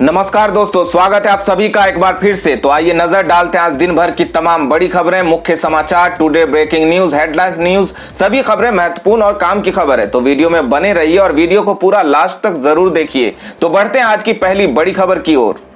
नमस्कार दोस्तों, स्वागत है आप सभी का एक बार फिर से। तो आइए नजर डालते हैं आज दिन भर की तमाम बड़ी खबरें, मुख्य समाचार, today breaking news, headlines news, सभी खबरें महत्वपूर्ण और काम की खबर है। तो वीडियो में बने रहिए और वीडियो को पूरा लास्ट तक जरूर देखिए। तो बढ़ते हैं आज की पहली बड़ी खबर की ओर।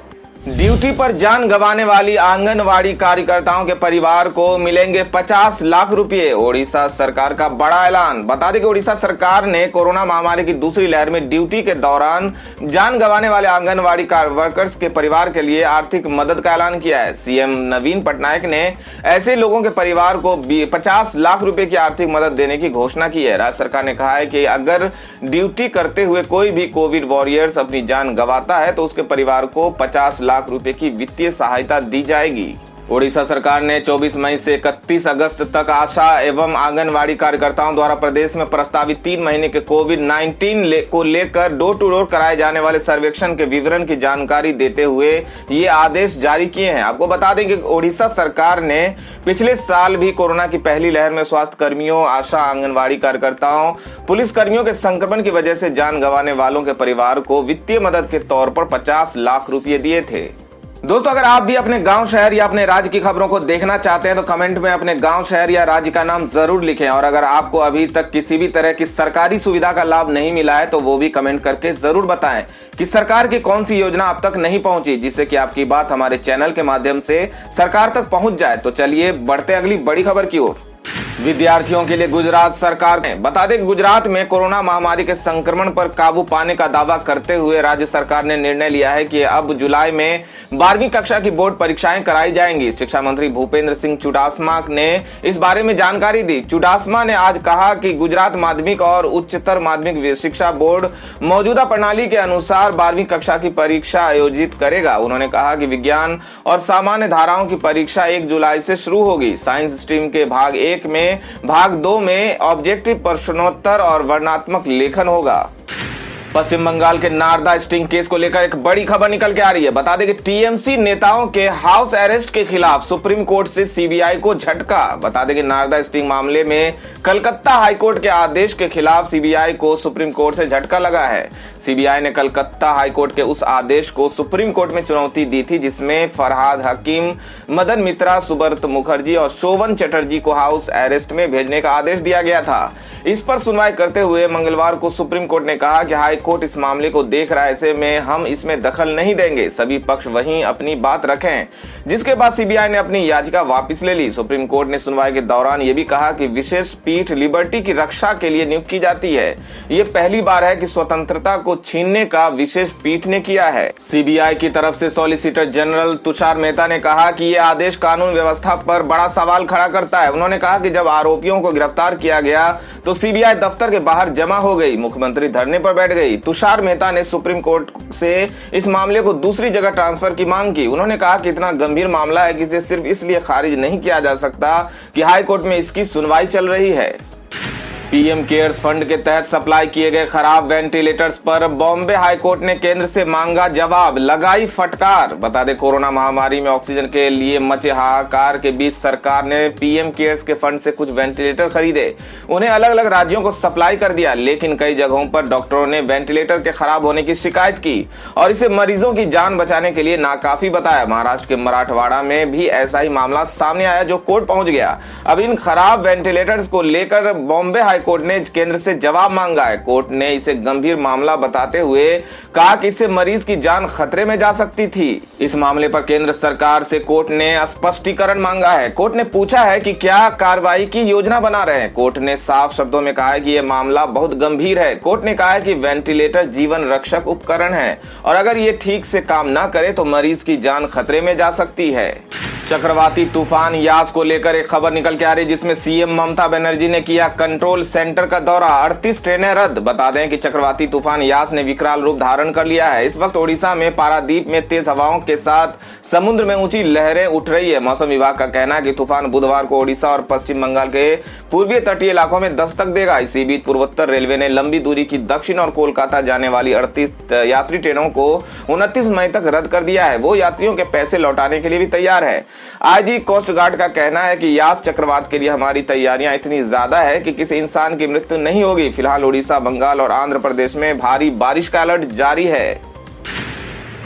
ड्यूटी पर जान गंवाने वाली आंगनवाड़ी कार्यकर्ताओं के परिवार को मिलेंगे 50 लाख रुपए। ओडिशा सरकार का बड़ा ऐलान। बता दें कि ओडिशा सरकार ने कोरोना महामारी की दूसरी लहर में ड्यूटी के दौरान जान गंवाने वाले आंगनवाड़ी वर्कर्स के परिवार के लिए आर्थिक मदद का ऐलान किया है। सीएम नवीन पटनायक ने ऐसे लोगों के परिवार को 50 लाख रुपए की आर्थिक मदद देने की घोषणा की है। राज्य सरकार ने कहा है कि अगर ड्यूटी करते हुए कोई भी कोविड वॉरियर्स अपनी जान गंवाता है तो उसके परिवार को 50 लाख रुपए की वित्तीय सहायता दी जाएगी। ओडिशा सरकार ने 24 मई से 31 अगस्त तक आशा एवं आंगनवाड़ी कार्यकर्ताओं द्वारा प्रदेश में प्रस्तावित 3 महीने के कोविड-19 को लेकर डोर टू डोर कराए जाने वाले सर्वेक्षण के विवरण की जानकारी देते हुए ये आदेश जारी किए हैं। आपको बता दें कि ओडिशा सरकार ने पिछले साल भी कोरोना की पहली लहर में स्वास्थ्य कर्मियों, आशा, आंगनवाड़ी कार्यकर्ताओं, पुलिस कर्मियों के संक्रमण की वजह से जान गंवाने वालों के परिवार को वित्तीय मदद के तौर पर 50 लाख रुपए दिए थे। दोस्तों, अगर आप भी अपने गांव, शहर या अपने राज्य की खबरों को देखना चाहते हैं तो कमेंट में अपने गांव, शहर या राज्य का नाम जरूर लिखें। और अगर आपको अभी तक किसी भी तरह की सरकारी सुविधा का लाभ नहीं मिला है तो वो भी कमेंट करके जरूर बताएं कि सरकार की कौन सी योजना आप तक नहीं पहुंची, जिससे कि आपकी बात हमारे चैनल के माध्यम से सरकार तक पहुंच जाए। तो चलिए बढ़ते अगली बड़ी खबर की ओर। विद्यार्थियों के लिए गुजरात सरकार ने बता दें, गुजरात में कोरोना महामारी के संक्रमण पर काबू पाने का दावा करते हुए राज्य सरकार ने निर्णय लिया है कि अब जुलाई में 12वीं कक्षा की बोर्ड परीक्षाएं कराई जाएंगी। शिक्षा मंत्री भूपेंद्र सिंह चुडासमा ने इस बारे में जानकारी दी। चुडासमा ने आज कहा कि गुजरात माध्यमिक और उच्चतर माध्यमिक शिक्षा बोर्ड मौजूदा प्रणाली के अनुसार 12वीं कक्षा की परीक्षा आयोजित करेगा। उन्होंने कहा कि विज्ञान और सामान्य धाराओं की परीक्षा 1 जुलाई से शुरू होगी। साइंस स्ट्रीम के भाग 1 में, भाग 2 में ऑब्जेक्टिव प्रश्नोत्तर और वर्णनात्मक लेखन होगा। पश्चिम बंगाल के नारदा स्टिंग केस को लेकर एक बड़ी खबर निकल के आ रही है। बता दें कि टीएमसी नेताओं के हाउस अरेस्ट के खिलाफ सुप्रीम कोर्ट से सीबीआई को झटका। बता दें कि नारदा स्टिंग मामले में कलकत्ता हाईकोर्ट के आदेश के खिलाफ सीबीआई को सुप्रीम कोर्ट से झटका लगा है। सीबीआई ने कलकत्ता हाईकोर्ट के उस आदेश को सुप्रीम कोर्ट में चुनौती दी थी जिसमें फरहाद हकीम, मदन मित्रा, सुब्रत मुखर्जी और शोभन चटर्जी को हाउस अरेस्ट में भेजने का आदेश दिया गया था। इस पर सुनवाई करते हुए मंगलवार को सुप्रीम कोर्ट ने कहा कि हाई कोर्ट इस मामले को देख रहा है, ऐसे में हम इसमें दखल नहीं देंगे। सभी पक्ष वहीं अपनी बात रखें। जिसके बाद सीबीआई ने अपनी याचिका वापस ले ली। सुप्रीम कोर्ट ने सुनवाई के दौरान यह भी कहा कि विशेष पीठ लिबर्टी की रक्षा के लिए नियुक्त की जाती है। ये पहली बार है कि स्वतंत्रता को छीनने का विशेष पीठ ने किया है। सीबीआई की तरफ से सॉलिसिटर जनरल तुषार मेहता ने कहा कि ये आदेश कानून व्यवस्था पर बड़ा सवाल खड़ा करता है। उन्होंने कहा कि जब आरोपियों को गिरफ्तार किया गया तो सीबीआई दफ्तर के बाहर जमा हो गई, मुख्यमंत्री धरने पर बैठ गई। तुषार मेहता ने सुप्रीम कोर्ट से इस मामले को दूसरी जगह ट्रांसफर की मांग की। उन्होंने कहा कि इतना गंभीर मामला है कि इसे सिर्फ इसलिए खारिज नहीं किया जा सकता कि हाई कोर्ट में इसकी सुनवाई चल रही है। पीएम केयर्स फंड के तहत सप्लाई किए गए खराब वेंटिलेटर्स पर बॉम्बे हाईकोर्ट ने केंद्र से मांगा जवाब, लगाई फटकार। बता दें, कोरोना महामारी में ऑक्सीजन के लिए मचे हाहाकार के बीच सरकार ने पीएम केयर्स के फंड से कुछ वेंटिलेटर खरीदे, उन्हें अलग अलग राज्यों को सप्लाई कर दिया। लेकिन कई जगहों पर डॉक्टरों ने वेंटिलेटर के खराब होने की शिकायत की और इसे मरीजों की जान बचाने के लिए नाकाफी बताया। महाराष्ट्र के मराठवाड़ा में भी ऐसा ही मामला सामने आया जो कोर्ट पहुंच गया। अब इन खराब वेंटिलेटर्स को लेकर बॉम्बे कोर्ट ने केंद्र से जवाब मांगा है। कोर्ट ने इसे गंभीर मामला बताते हुए कहा कि इससे मरीज की जान खतरे में जा सकती थी। इस मामले पर केंद्र सरकार से कोर्ट ने स्पष्टीकरण मांगा है। कोर्ट ने पूछा है कि क्या कार्रवाई की योजना बना रहे हैं। कोर्ट ने साफ शब्दों में कहा है कि यह मामला बहुत गंभीर है। कोर्ट ने कहा है कि वेंटिलेटर जीवन रक्षक उपकरण है और अगर ये ठीक से काम न करे तो मरीज की जान खतरे में जा सकती है। चक्रवाती तूफान यास को लेकर एक खबर निकल के आ रही है जिसमें सीएम ममता बनर्जी ने किया कंट्रोल सेंटर का दौरा, 38 ट्रेनें रद्द। बता दें कि चक्रवाती तूफान यास ने विकराल रूप धारण कर लिया है। इस वक्त ओडिशा में पारादीप में तेज हवाओं के साथ समुद्र में ऊंची लहरें उठ रही है। मौसम विभाग का कहना है कि तूफान बुधवार को ओडिशा और पश्चिम बंगाल के पूर्वी तटीय इलाकों में दस्तक देगा। इसी बीच पूर्वोत्तर रेलवे ने लंबी दूरी की दक्षिण और कोलकाता जाने वाली 38 यात्री ट्रेनों को 29 मई तक रद्द कर दिया है। वो यात्रियों के पैसे लौटाने के लिए भी तैयार है। आईजी कोस्ट गार्ड का कहना है कि यास चक्रवात के लिए हमारी तैयारियां इतनी ज्यादा है कि किसी इंसान की मृत्यु नहीं होगी। फिलहाल ओडिशा, बंगाल और आंध्र प्रदेश में भारी बारिश का अलर्ट जारी है।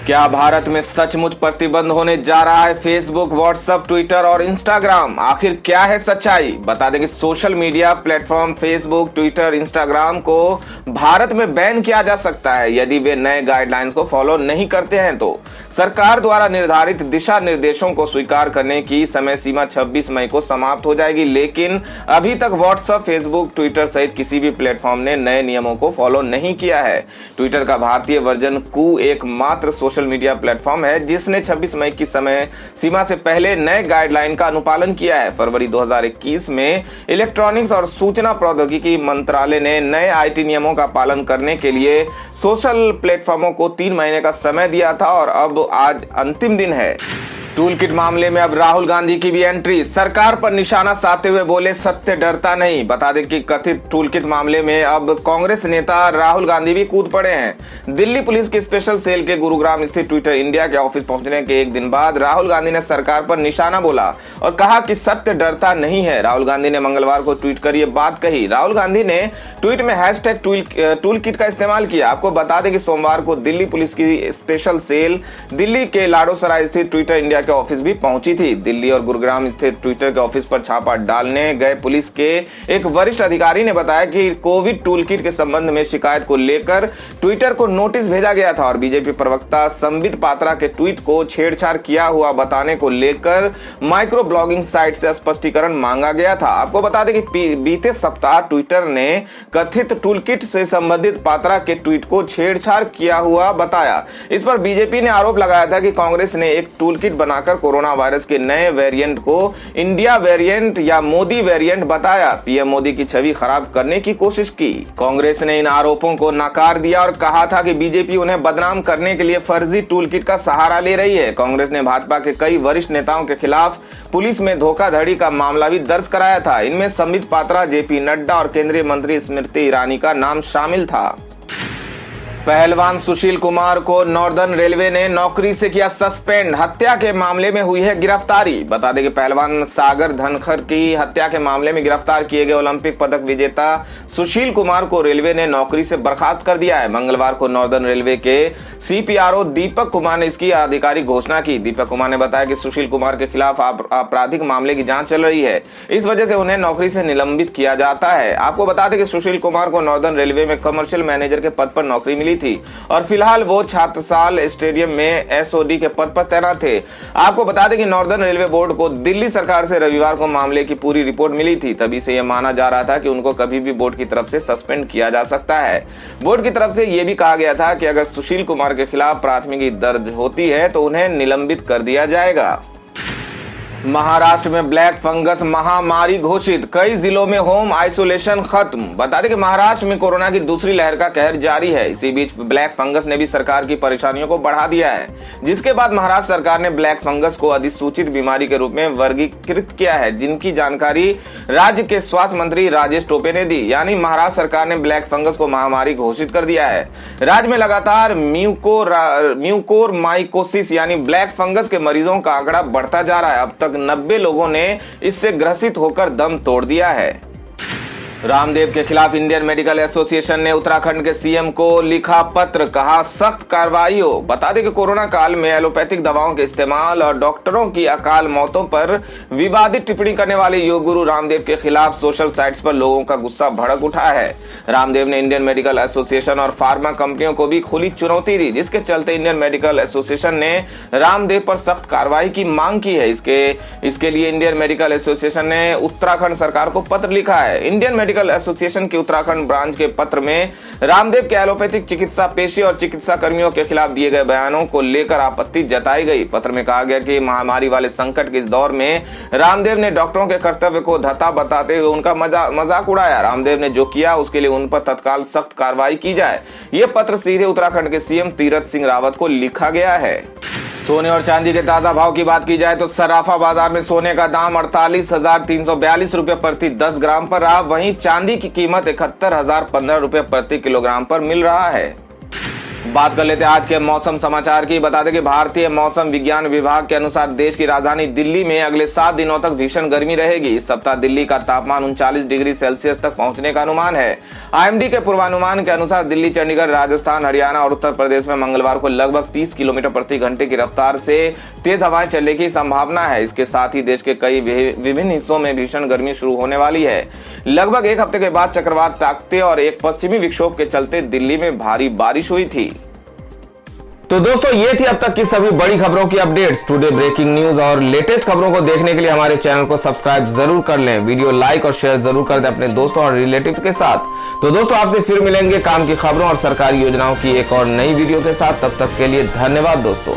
क्या भारत में सचमुच प्रतिबंध होने जा रहा है फेसबुक, व्हाट्सएप, ट्विटर और इंस्टाग्राम? आखिर क्या है सच्चाई? बता दें कि social media platform Facebook, Twitter, Instagram को भारत में बैन किया जा सकता है यदि वे नए गाइडलाइंस को फॉलो नहीं करते हैं तो। सरकार द्वारा निर्धारित दिशा निर्देशों को स्वीकार करने की समय सीमा 26 मई को समाप्त हो जाएगी, लेकिन अभी तक व्हाट्सएप, फेसबुक, ट्विटर सहित किसी भी प्लेटफॉर्म ने नए नियमों को फॉलो नहीं किया है। ट्विटर का भारतीय वर्जन कू एकमात्र सोशल मीडिया प्लेटफॉर्म है जिसने 26 मई की समय सीमा से पहले नए गाइडलाइन का अनुपालन किया है। फरवरी 2021 में इलेक्ट्रॉनिक्स और सूचना प्रौद्योगिकी मंत्रालय ने नए आईटी नियमों का पालन करने के लिए सोशल प्लेटफॉर्मों को 3 महीने का समय दिया था और अब आज अंतिम दिन है। टूल किट मामले में अब राहुल गांधी की भी एंट्री। सरकार पर निशाना साधते हुए बोले सत्य डरता नहीं। बता दें कि कथित टूल किट मामले में अब कांग्रेस नेता राहुल गांधी भी कूद पड़े हैं। दिल्ली पुलिस की स्पेशल सेल के गुरुग्राम स्थित ट्विटर इंडिया के ऑफिस पहुंचने के एक दिन बाद राहुल गांधी ने सरकार पर निशाना बोला और कहा कि सत्य डरता नहीं है। राहुल गांधी ने मंगलवार को ट्वीट कर ये बात कही। राहुल गांधी ने ट्वीट में हैशटैग टूल किट का इस्तेमाल किया। आपको बता दें कि सोमवार को दिल्ली पुलिस की स्पेशल सेल दिल्ली के लाडोसराय स्थित ट्विटर इंडिया के ऑफिस भी पहुंची थी। दिल्ली और गुरुग्राम स्थित ट्विटर के ऑफिस पर छापा डालने गए पुलिस के एक वरिष्ठ अधिकारी ने बताया कि कोविड टूल किट के संबंध में शिकायत को लेकर ट्विटर को नोटिस भेजा गया था और बीजेपी प्रवक्ता संबित पात्रा के ट्वीट को छेड़छाड़ किया हुआ बताने को लेकर माइक्रो ब्लॉगिंग साइट से स्पष्टीकरण मांगा गया था। आपको बता दें कि बीते सप्ताह ट्विटर ने कथित टूल किट से संबंधित पात्रा के ट्वीट को छेड़छाड़ किया हुआ बताया। इस पर बीजेपी ने आरोप लगाया था कि कांग्रेस ने एक टूल किट बनाकर कोरोना वायरस के नए वेरिएंट को इंडिया वेरिएंट या मोदी वेरिएंट बताया। पीएम मोदी की छवि खराब करने की कोशिश की। कांग्रेस ने इन आरोपों को नकार दिया और कहा था कि बीजेपी उन्हें बदनाम करने के लिए फर्जी टूल किट का सहारा ले रही है। कांग्रेस ने भाजपा के कई वरिष्ठ नेताओं के खिलाफ पुलिस में धोखाधड़ी का मामला भी दर्ज कराया था। इनमें संबित पात्रा, जेपी नड्डा और केंद्रीय मंत्री स्मृति ईरानी का नाम शामिल था। पहलवान सुशील कुमार को नॉर्दर्न रेलवे ने नौकरी से किया सस्पेंड। हत्या के मामले में हुई है गिरफ्तारी। बता दें कि पहलवान सागर धनखर की हत्या के मामले में गिरफ्तार किए गए ओलंपिक पदक विजेता सुशील कुमार को रेलवे ने नौकरी से बर्खास्त कर दिया है। मंगलवार को नॉर्दर्न रेलवे के सीपीआरओ दीपक कुमार ने इसकी आधिकारिक घोषणा की। दीपक कुमार ने बताया कि सुशील कुमार के खिलाफ आपराधिक मामले की जांच चल रही है, इस वजह से उन्हें नौकरी से निलंबित किया जाता है। आपको बता दें कि सुशील कुमार को नॉर्दर्न रेलवे में कमर्शियल मैनेजर के पद पर नौकरी मिली थी और फिलहाल वो छात्रसाल स्टेडियम में एसओडी के पद पर तैनात थे। आपको बता दें कि नॉर्दर्न रेलवे बोर्ड को दिल्ली सरकार से रविवार को मामले की पूरी रिपोर्ट मिली थी। तभी से यह माना जा रहा था कि उनको कभी भी बोर्ड की तरफ से सस्पेंड किया जा सकता है। बोर्ड की तरफ से यह भी कहा गया था कि अगर सुशील कुमार के खिलाफ प्राथमिकी दर्ज होती है तो उन्हें निलंबित कर दिया जाएगा। महाराष्ट्र में ब्लैक फंगस महामारी घोषित, कई जिलों में होम आइसोलेशन खत्म। बता दें कि महाराष्ट्र में कोरोना की दूसरी लहर का कहर जारी है। इसी बीच ब्लैक फंगस ने भी सरकार की परेशानियों को बढ़ा दिया है, जिसके बाद महाराष्ट्र सरकार ने ब्लैक फंगस को अधिसूचित बीमारी के रूप में वर्गीकृत किया है, जिनकी जानकारी राज्य के स्वास्थ्य मंत्री राजेश टोपे ने दी। यानी महाराष्ट्र सरकार ने ब्लैक फंगस को महामारी घोषित कर दिया है। राज्य में लगातार म्यूकोरमाइकोसिस यानी ब्लैक फंगस के मरीजों का आंकड़ा बढ़ता जा रहा है। अब तक 90 लोगों ने इससे ग्रसित होकर दम तोड़ दिया है। रामदेव के खिलाफ इंडियन मेडिकल एसोसिएशन ने उत्तराखंड के सीएम को लिखा पत्र, कहा सख्त कार्रवाई हो। बता दें कि कोरोना काल में एलोपैथिक दवाओं के इस्तेमाल और डॉक्टरों की अकाल मौतों पर विवादित टिप्पणी करने वाले योग गुरु रामदेव के खिलाफ सोशल साइट्स पर लोगों का गुस्सा भड़क उठा है। रामदेव ने इंडियन मेडिकल एसोसिएशन और फार्मा कंपनियों को भी खुली चुनौती दी, जिसके चलते इंडियन मेडिकल एसोसिएशन ने रामदेव पर सख्त कार्रवाई की मांग की है। इसके लिए इंडियन मेडिकल एसोसिएशन ने उत्तराखंड सरकार को पत्र लिखा है। इंडियन मेडिकल एसोसिएशन की उत्तराखंड ब्रांच के पत्र में रामदेव के एलोपैथिक चिकित्सा पेशे और चिकित्सा कर्मियों के खिलाफ दिए गए बयानों को लेकर आपत्ति जताई गई। पत्र में कहा गया कि महामारी वाले संकट के इस दौर में रामदेव ने डॉक्टरों के कर्तव्य को धत्ता बताते हुए उनका मजाक उड़ाया। रामदेव ने जो किया उसके लिए उन पर तत्काल सख्त कार्रवाई की जाए। ये पत्र सीधे उत्तराखंड के सीएम तीरथ सिंह रावत को लिखा गया है। सोने और चांदी के ताजा भाव की बात की जाए तो सराफा बाजार में सोने का दाम 48,342 रुपए प्रति 10 ग्राम पर रहा। वहीं चांदी की कीमत 71,015 रुपए प्रति किलोग्राम पर मिल रहा है। बात कर लेते हैं आज के मौसम समाचार की। बता दें कि भारतीय मौसम विज्ञान विभाग के अनुसार देश की राजधानी दिल्ली में अगले 7 दिनों तक भीषण गर्मी रहेगी। इस सप्ताह दिल्ली का तापमान 39 डिग्री सेल्सियस तक पहुंचने का अनुमान है। आईएमडी के पूर्वानुमान के अनुसार दिल्ली, चंडीगढ़, राजस्थान, हरियाणा और उत्तर प्रदेश में मंगलवार को लगभग 30 किलोमीटर प्रति घंटे की रफ्तार से तेज हवाएं चलने की संभावना है। इसके साथ ही देश के कई विभिन्न हिस्सों में भीषण गर्मी शुरू होने वाली है। लगभग एक हफ्ते के बाद चक्रवात ताकते और एक पश्चिमी विक्षोभ के चलते दिल्ली में भारी बारिश हुई थी। तो दोस्तों, ये थी अब तक की सभी बड़ी खबरों की अपडेट्स। टुडे ब्रेकिंग न्यूज और लेटेस्ट खबरों को देखने के लिए हमारे चैनल को सब्सक्राइब जरूर कर लें। वीडियो लाइक और शेयर जरूर कर दें अपने दोस्तों और रिलेटिव्स के साथ। तो दोस्तों, आपसे फिर मिलेंगे काम की खबरों और सरकारी योजनाओं की एक और नई वीडियो के साथ। तब तक के लिए धन्यवाद दोस्तों।